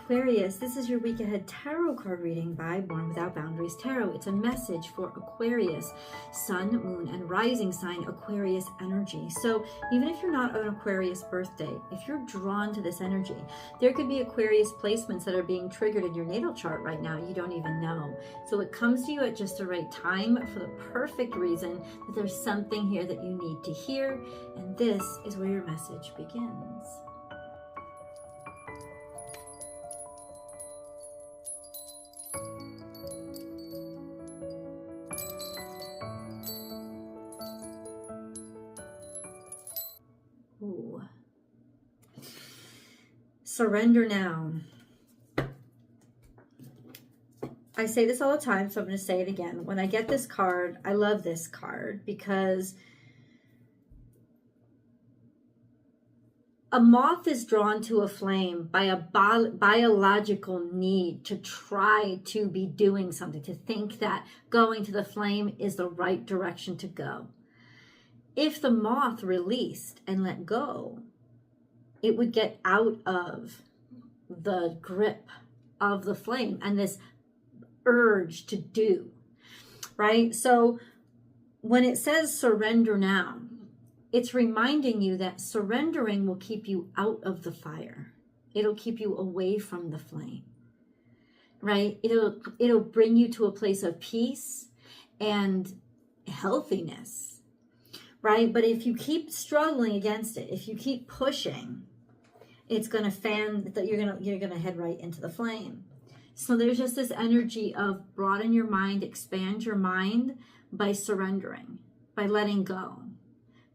Aquarius, this is your week ahead tarot card reading by Born Without Boundaries Tarot. It's a message for Aquarius, sun, moon, and rising sign Aquarius energy. So even if you're not an Aquarius birthday, if you're drawn to this energy, there could be Aquarius placements that are being triggered in your natal chart right now. You don't even know. So it comes to you at just the right time for the perfect reason that there's something here that you need to hear. And this is where your message begins. Ooh. Surrender now. I say this all the time, so I'm going to say it again. When I get this card, I love this card because a moth is drawn to a flame by a biological need to try to be doing something, to think that going to the flame is the right direction to go. If the moth released and let go, it would get out of the grip of the flame and this urge to do, right? So when it says surrender now, it's reminding you that surrendering will keep you out of the fire. It'll keep you away from the flame, right? It'll bring you to a place of peace and healthiness. Right? But if you keep struggling against it, if you keep pushing, it's going to fan that you're going to head right into the flame. So there's just this energy of broaden your mind, expand your mind by surrendering, by letting go,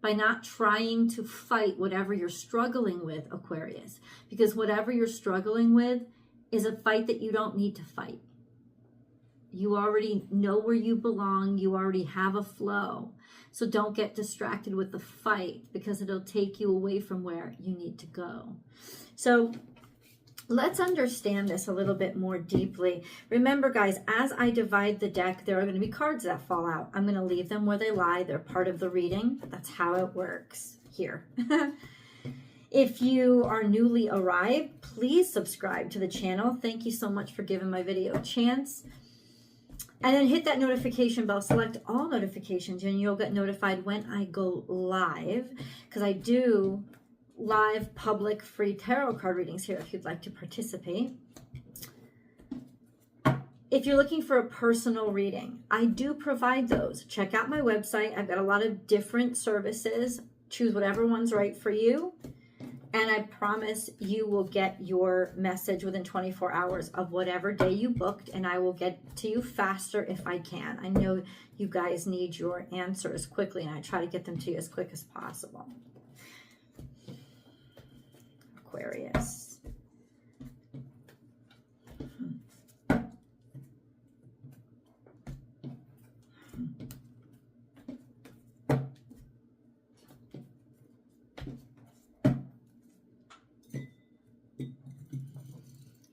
by not trying to fight whatever you're struggling with, Aquarius, because whatever you're struggling with is a fight that you don't need to fight. You already know where you belong. You already have a flow. So don't get distracted with the fight because it'll take you away from where you need to go. So let's understand this a little bit more deeply. Remember, guys, as I divide the deck, there are going to be cards that fall out. I'm going to leave them where they lie. They're part of the reading. That's how it works here. If you are newly arrived, please subscribe to the channel. Thank you so much for giving my video a chance. And then hit that notification bell, select all notifications, and you'll get notified when I go live, because I do live public free tarot card readings here if you'd like to participate. If you're looking for a personal reading, I do provide those. Check out my website. I've got a lot of different services. Choose whatever one's right for you. And I promise you will get your message within 24 hours of whatever day you booked, and I will get to you faster if I can. I know you guys need your answers quickly, and I try to get them to you as quick as possible. Aquarius.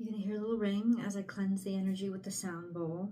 Hear a little ring as I cleanse the energy with the sound bowl.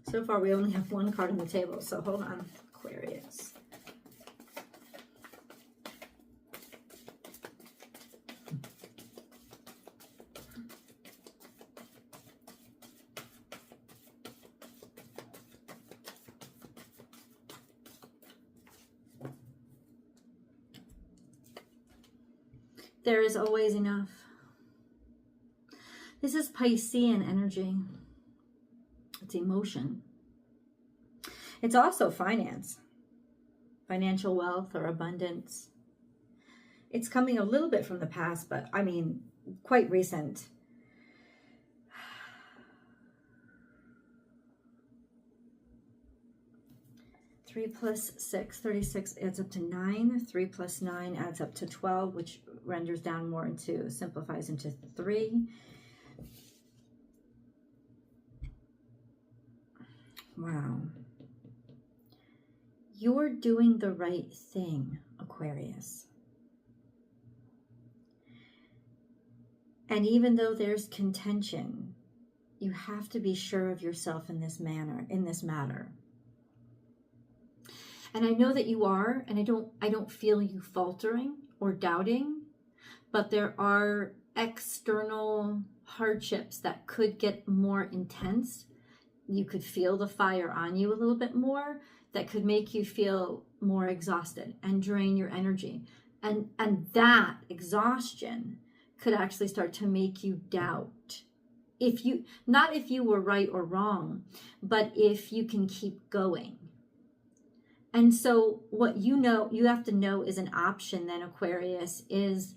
So far, we only have one card on the table, so hold on, Aquarius. There is always enough. This is Piscean energy. It's emotion. It's also finance, financial wealth or abundance. It's coming a little bit from the past, but I mean, quite recent. Three plus 6, 36 adds up to 9. 3 plus 9 adds up to 12, which renders down more into, simplifies into 3. Wow. You're doing the right thing, Aquarius. And even though there's contention, you have to be sure of yourself in this matter. And I know that you are, and I don't feel you faltering or doubting, but there are external hardships that could get more intense. You could feel the fire on you a little bit more, that could make you feel more exhausted and drain your energy. And that exhaustion could actually start to make you doubt. Not if you were right or wrong, but if you can keep going. And so what you have to know is an option then, Aquarius, is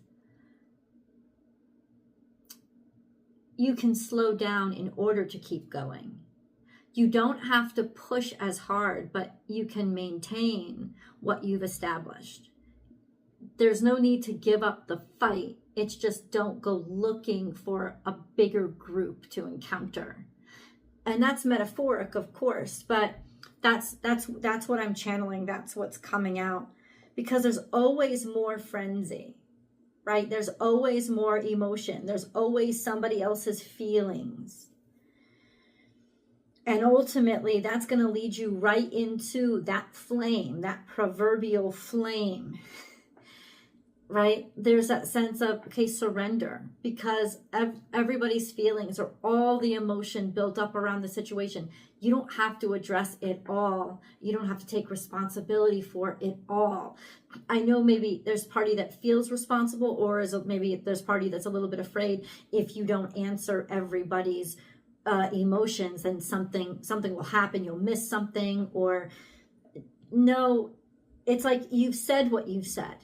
you can slow down in order to keep going. You don't have to push as hard, but you can maintain what you've established. There's no need to give up the fight. It's just don't go looking for a bigger group to encounter. And that's metaphoric, of course, but that's what I'm channeling. That's what's coming out, because there's always more frenzy, right? There's always more emotion. There's always somebody else's feelings. And ultimately, that's going to lead you right into that flame, that proverbial flame, right? There's that sense of, okay, surrender, because everybody's feelings or all the emotion built up around the situation. You don't have to address it all. You don't have to take responsibility for it all. I know maybe there's party that feels responsible, or maybe there's party that's a little bit afraid if you don't answer everybody's emotions, then something will happen. You'll miss something, or no, it's like you've said what you've said,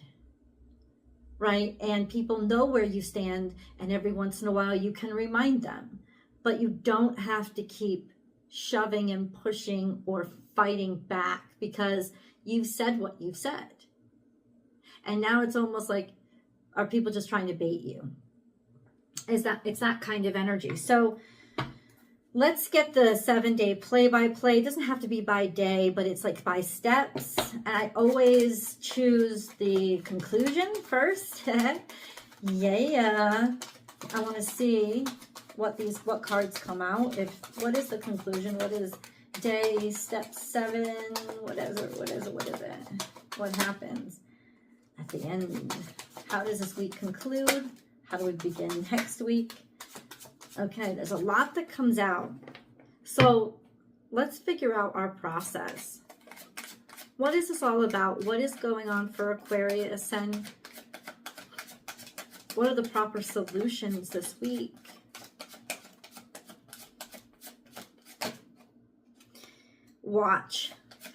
right? And people know where you stand, and every once in a while you can remind them, but you don't have to keep shoving and pushing or fighting back, because you've said what you've said. And now it's almost like, are people just trying to bait you? It's that kind of energy. So let's get the 7-day play-by-play. It doesn't have to be by day, but it's like by steps. And I always choose the conclusion first. Yeah. I want to see what cards come out. What is the conclusion? What is day, step 7? What is it? What happens at the end? How does this week conclude? How do we begin next week? Okay, there's a lot that comes out. So let's figure out our process. What is this all about? What is going on for Aquarius? And what are the proper solutions this week? Watch.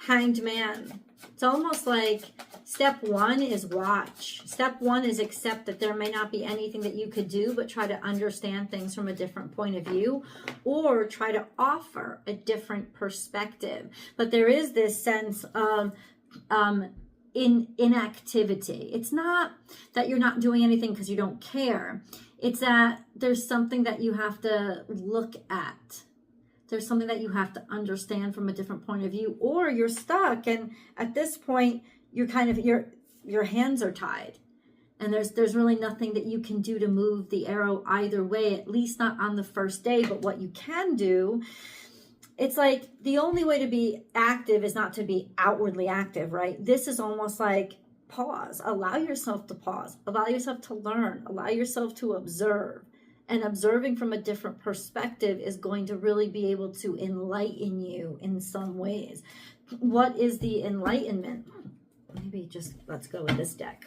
Hanged Man. It's almost like step 1 is watch. Step 1 is accept that there may not be anything that you could do, but try to understand things from a different point of view, or try to offer a different perspective. But there is this sense of inactivity. It's not that you're not doing anything because you don't care. It's that there's something that you have to look at. There's something that you have to understand from a different point of view, or you're stuck. And at this point, you're kind of, your hands are tied, and there's really nothing that you can do to move the arrow either way, at least not on the first day. But what you can do, it's like the only way to be active is not to be outwardly active, right? This is almost like pause. Allow yourself to pause. Allow yourself to learn. Allow yourself to observe. And observing from a different perspective is going to really be able to enlighten you in some ways. What is the enlightenment? Maybe just let's go with this deck.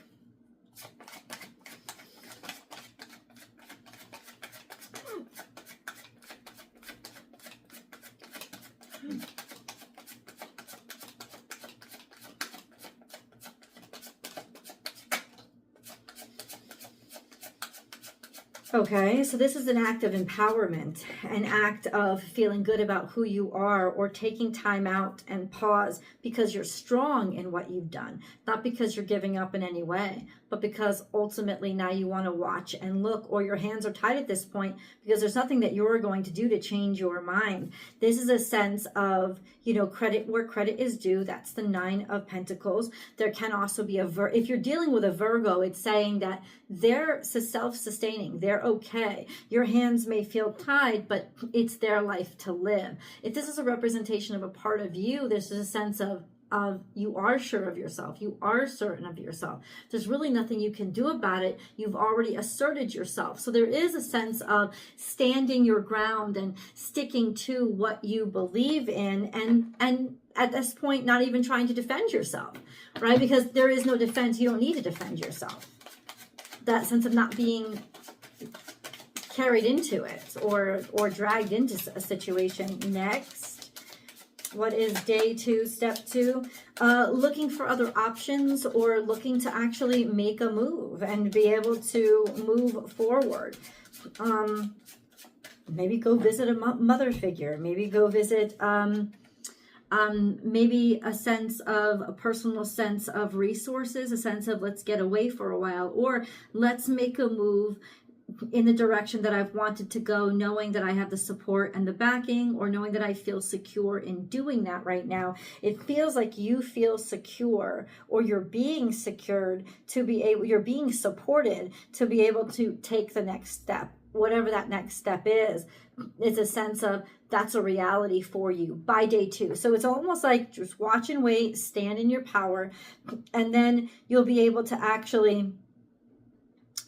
Okay, so this is an act of empowerment, an act of feeling good about who you are, or taking time out and pause because you're strong in what you've done, not because you're giving up in any way, but because ultimately now you want to watch and look, or your hands are tied at this point because there's nothing that you're going to do to change your mind. This is a sense of, you know, credit where credit is due. That's the Nine of Pentacles. There can also be if you're dealing with a Virgo, it's saying that they're self-sustaining. They're okay. Your hands may feel tied, but it's their life to live. If this is a representation of a part of you, this is a sense of you are sure of yourself. You are certain of yourself. There's really nothing you can do about it. You've already asserted yourself. So there is a sense of standing your ground and sticking to what you believe in, and at this point, not even trying to defend yourself, right? Because there is no defense. You don't need to defend yourself. That sense of not being carried into it or dragged into a situation. Next. What is day 2, step 2? Looking for other options, or looking to actually make a move and be able to move forward. Maybe go visit a mother figure. Maybe go visit, maybe a personal sense of resources, a sense of let's get away for a while, or let's make a move in the direction that I've wanted to go, knowing that I have the support and the backing, or knowing that I feel secure in doing that right now. It feels like you feel secure, or you're being secured to be able, you're being supported to be able to take the next step, whatever that next step is. It's a sense of that's a reality for you by day 2. So it's almost like just watch and wait, stand in your power, and then you'll be able to actually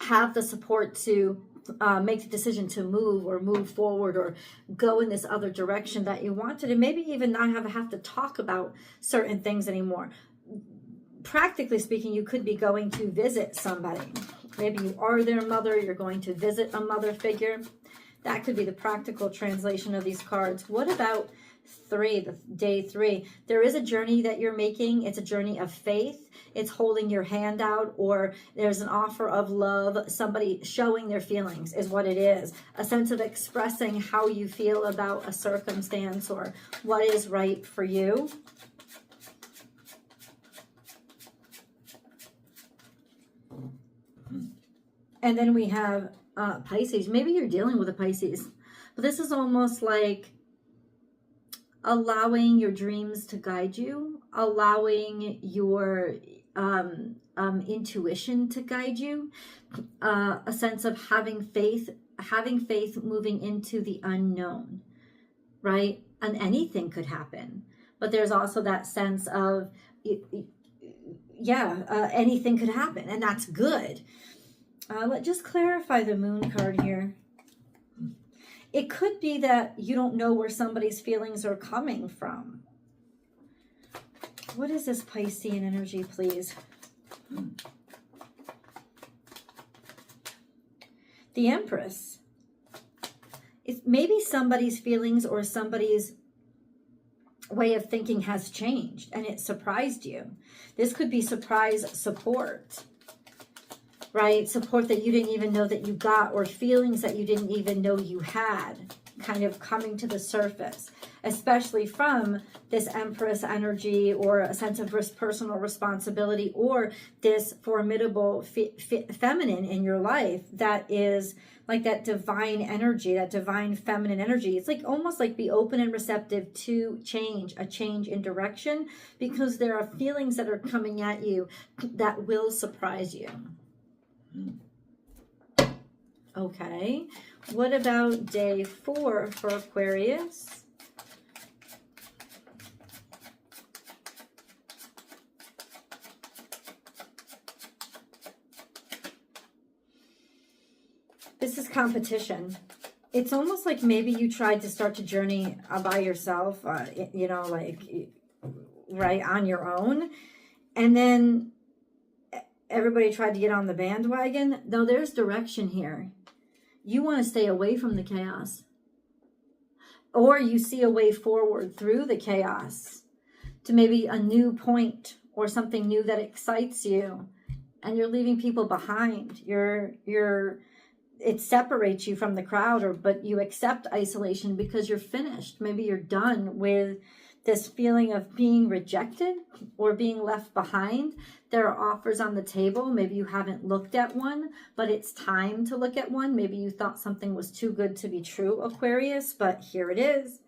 have the support to make the decision to move or move forward or go in this other direction that you wanted, and maybe even not have to talk about certain things anymore. Practically speaking, you could be going to visit somebody. Maybe you are their mother, you're going to visit a mother figure. That could be the practical translation of these cards. What about 3, day 3? There is a journey that you're making. It's a journey of faith. It's holding your hand out, or there's an offer of love. Somebody showing their feelings is what it is. A sense of expressing how you feel about a circumstance or what is right for you. And then we have Pisces. Maybe you're dealing with a Pisces, but this is almost like allowing your dreams to guide you, allowing your intuition to guide you, a sense of having faith moving into the unknown, right? And anything could happen, but there's also that sense of, anything could happen, and that's good. Let's just clarify the Moon card here. It could be that you don't know where somebody's feelings are coming from. What is this Piscean energy, please? The Empress. It's maybe somebody's feelings or somebody's way of thinking has changed and it surprised you. This could be surprise support, right? Support that you didn't even know that you got, or feelings that you didn't even know you had, kind of coming to the surface, especially from this Empress energy, or a sense of personal responsibility, or this formidable feminine in your life that is like that divine energy, that divine feminine energy. It's like almost like be open and receptive to change, a change in direction, because there are feelings that are coming at you that will surprise you. Okay, what about day 4 for Aquarius? This is competition. It's almost like maybe you tried to start a journey by yourself, you know, like, right, on your own, and then everybody tried to get on the bandwagon. No, there's direction here. You want to stay away from the chaos, or you see a way forward through the chaos to maybe a new point or something new that excites you, and you're leaving people behind. You're it separates you from the crowd, but you accept isolation because you're finished. Maybe you're done with this feeling of being rejected or being left behind. There are offers on the table. Maybe you haven't looked at one, but it's time to look at one. Maybe you thought something was too good to be true, Aquarius, but here it is.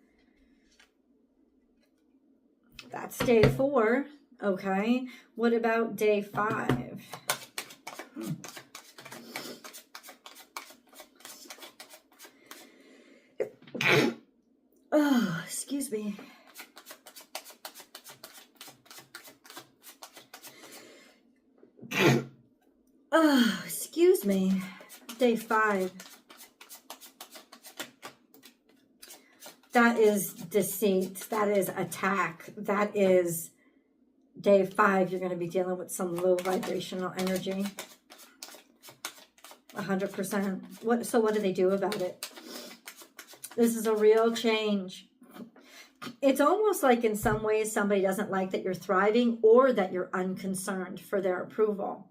That's day 4. Okay. What about day 5? Oh, excuse me. Oh, excuse me. Day 5. That is deceit. That is attack. That is day 5. You're going to be dealing with some low vibrational energy. 100%. So what do they do about it? This is a real change. It's almost like in some ways somebody doesn't like that you're thriving or that you're unconcerned for their approval.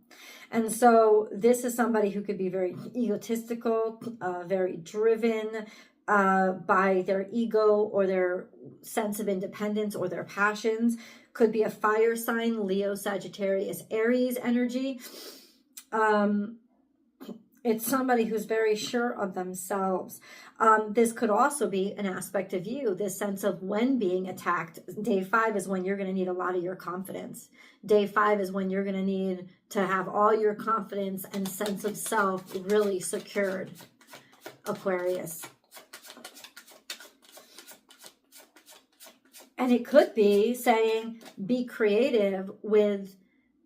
And so this is somebody who could be very egotistical, very driven by their ego or their sense of independence or their passions. Could be a fire sign, Leo, Sagittarius, Aries energy. It's somebody who's very sure of themselves. This could also be an aspect of you, this sense of when being attacked. Day 5 is when you're going to need a lot of your confidence. Day 5 is when you're going to need to have all your confidence and sense of self really secured, Aquarius. And it could be saying, be creative with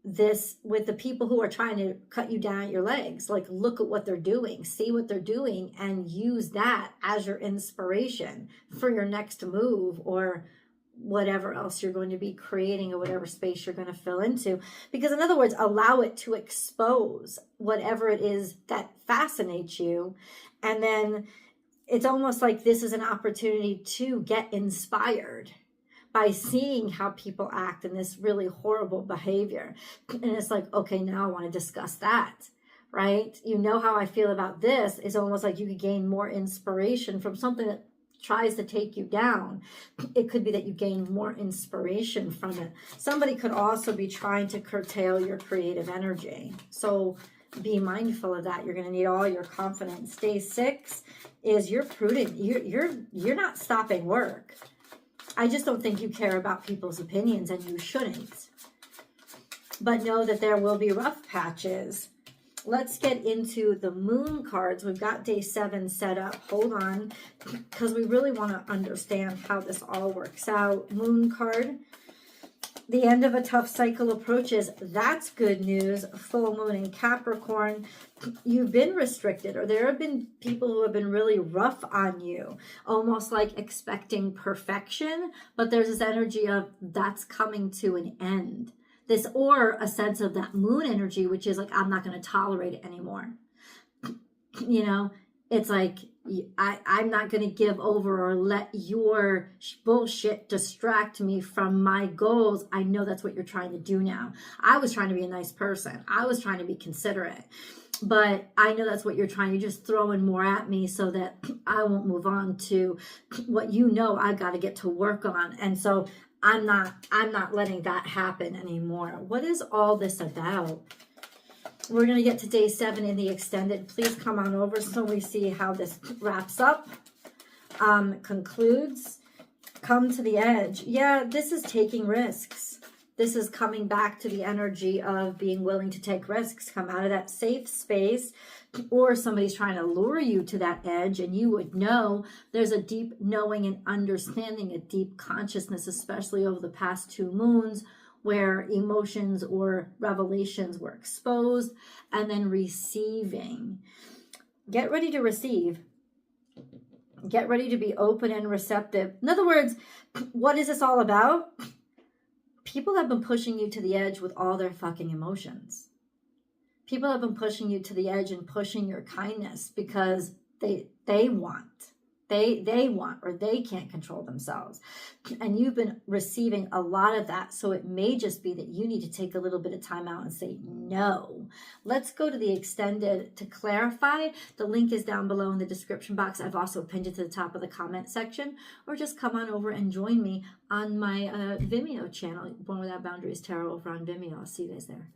the people who are trying to cut you down at your legs. Like, look at what they're doing, see what they're doing, and use that as your inspiration for your next move or whatever else you're going to be creating or whatever space you're going to fill into. Because in other words, allow it to expose whatever it is that fascinates you. And then it's almost like this is an opportunity to get inspired by seeing how people act in this really horrible behavior. And it's like, okay, now I want to discuss that, right? You know how I feel about this. Is almost like you could gain more inspiration from something that tries to take you down. It could be that you gain more inspiration from it. Somebody could also be trying to curtail your creative energy. So be mindful of that. You're going to need all your confidence. Day 6 is you're prudent. You're not stopping work. I just don't think you care about people's opinions, and you shouldn't. But know that there will be rough patches. Let's get into the moon cards. We've got day 7 set up. Hold on, because we really want to understand how this all works out. Moon card. The end of a tough cycle approaches. That's good news. Full moon in Capricorn. You've been restricted, or there have been people who have been really rough on you, almost like expecting perfection, but there's this energy of that's coming to an end. This, or a sense of that moon energy, which is like, I'm not going to tolerate it anymore. You know, it's like, I'm not going to give over or let your bullshit distract me from my goals. I know that's what you're trying to do now. I was trying to be a nice person. I was trying to be considerate. But I know that's what you're trying. You're just throwing more at me so that I won't move on to what you know I've got to get to work on. And so I'm not letting that happen anymore. What is all this about? We're going to get to day 7 in the extended. Please come on over so we see how this wraps up, concludes. Come to the edge. Yeah, this is taking risks. This is coming back to the energy of being willing to take risks. Come out of that safe space, or somebody's trying to lure you to that edge, and you would know there's a deep knowing and understanding, a deep consciousness, especially over the past 2 moons, where emotions or revelations were exposed, and then receiving. Get ready to receive. Get ready to be open and receptive. In other words, what is this all about? People have been pushing you to the edge with all their fucking emotions. People have been pushing you to the edge and pushing your kindness because they want. they want, or they can't control themselves. And you've been receiving a lot of that. So it may just be that you need to take a little bit of time out and say, no. Let's go to the extended to clarify. The link is down below in the description box. I've also pinned it to the top of the comment section, or just come on over and join me on my Vimeo channel, Born Without Boundaries Tarot, over on Vimeo. I'll see you guys there.